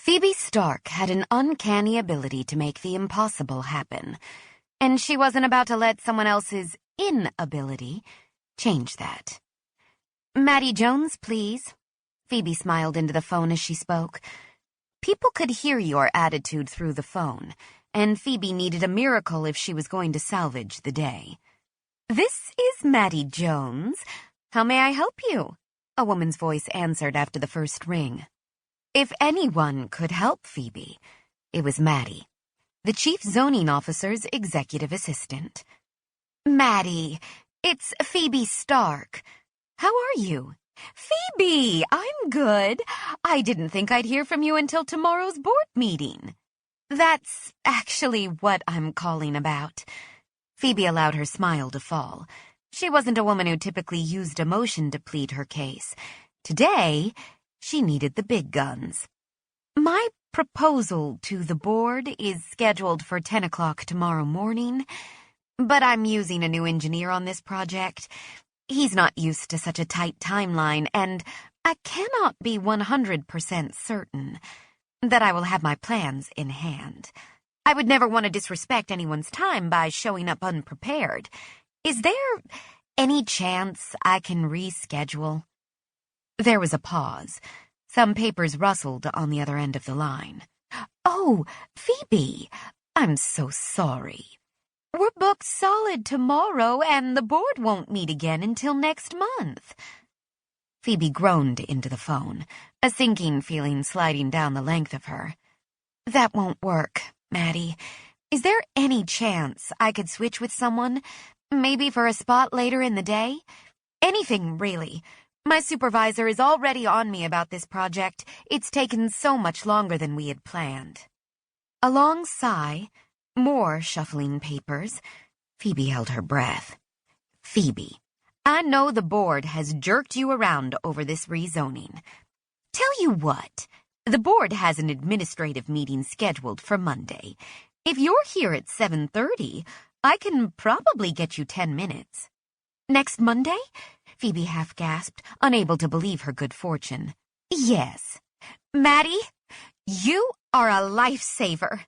Phebe Stark had an uncanny ability to make the impossible happen, and she wasn't about to let someone else's inability change that. "Maddie Jones, please." Phebe smiled into the phone as she spoke. People could hear your attitude through the phone, and Phebe needed a miracle if she was going to salvage the day. "This is Maddie Jones. How may I help you?" a woman's voice answered after the first ring. If anyone could help Phebe, it was Maddie, the chief zoning officer's executive assistant. "Maddie, it's Phebe Stark. How are you?" "Phebe, I'm good. I didn't think I'd hear from you until tomorrow's board meeting." "That's actually what I'm calling about." Phebe allowed her smile to fall. She wasn't a woman who typically used emotion to plead her case. Today, she needed the big guns. "My proposal to the board is scheduled for 10 o'clock tomorrow morning, but I'm using a new engineer on this project. He's not used to such a tight timeline, and I cannot be 100% certain that I will have my plans in hand. I would never want to disrespect anyone's time by showing up unprepared. Is there any chance I can reschedule?" There was a pause. Some papers rustled on the other end of the line. "Oh, Phebe, I'm so sorry. We're booked solid tomorrow, and the board won't meet again until next month." Phebe groaned into the phone, a sinking feeling sliding down the length of her. "That won't work, Maddie. Is there any chance I could switch with someone? Maybe for a spot later in the day? Anything, really. My supervisor is already on me about this project. It's taken so much longer than we had planned." A long sigh, more shuffling papers. Phebe held her breath. "Phebe, I know the board has jerked you around over this rezoning. Tell you what, the board has an administrative meeting scheduled for Monday. If you're here at 7:30, I can probably get you 10 minutes. "Next Monday?" Phebe half gasped, unable to believe her good fortune. "Yes. Maddie, you are a lifesaver."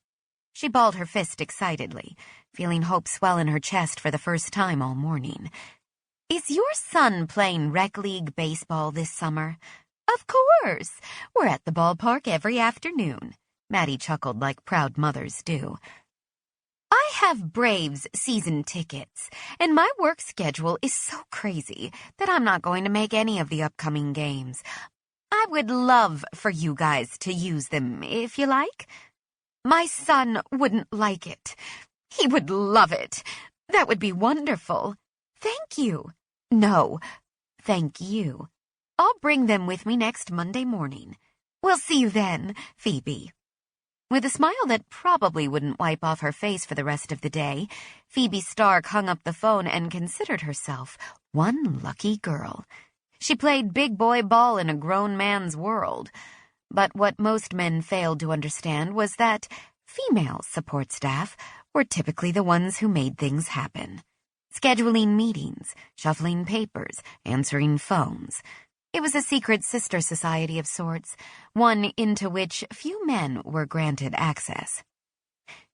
She balled her fist excitedly, feeling hope swell in her chest for the first time all morning. "Is your son playing rec league baseball this summer?" "Of course. We're at the ballpark every afternoon." Maddie chuckled like proud mothers do. "I have Braves season tickets, and my work schedule is so crazy that I'm not going to make any of the upcoming games. I would love for you guys to use them, if you like." "My son wouldn't like it. He would love it. That would be wonderful." "Thank you." "No, thank you. I'll bring them with me next Monday morning. We'll see you then, Phebe." With a smile that probably wouldn't wipe off her face for the rest of the day, Phebe Stark hung up the phone and considered herself one lucky girl. She played big boy ball in a grown man's world. But what most men failed to understand was that female support staff were typically the ones who made things happen. Scheduling meetings, shuffling papers, answering phones. It was a secret sister society of sorts, one into which few men were granted access.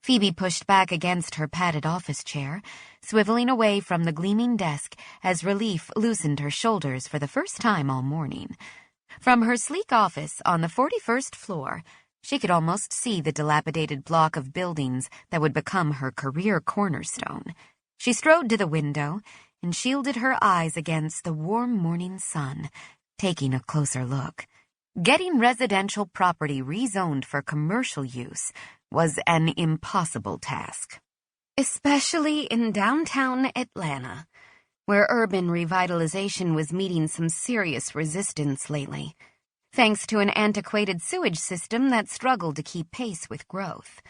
Phebe pushed back against her padded office chair, swiveling away from the gleaming desk as relief loosened her shoulders for the first time all morning. From her sleek office on the 41st floor, she could almost see the dilapidated block of buildings that would become her career cornerstone. She strode to the window and shielded her eyes against the warm morning sun, taking a closer look. Getting residential property rezoned for commercial use was an impossible task, especially in downtown Atlanta, where urban revitalization was meeting some serious resistance lately, thanks to an antiquated sewage system that struggled to keep pace with growth.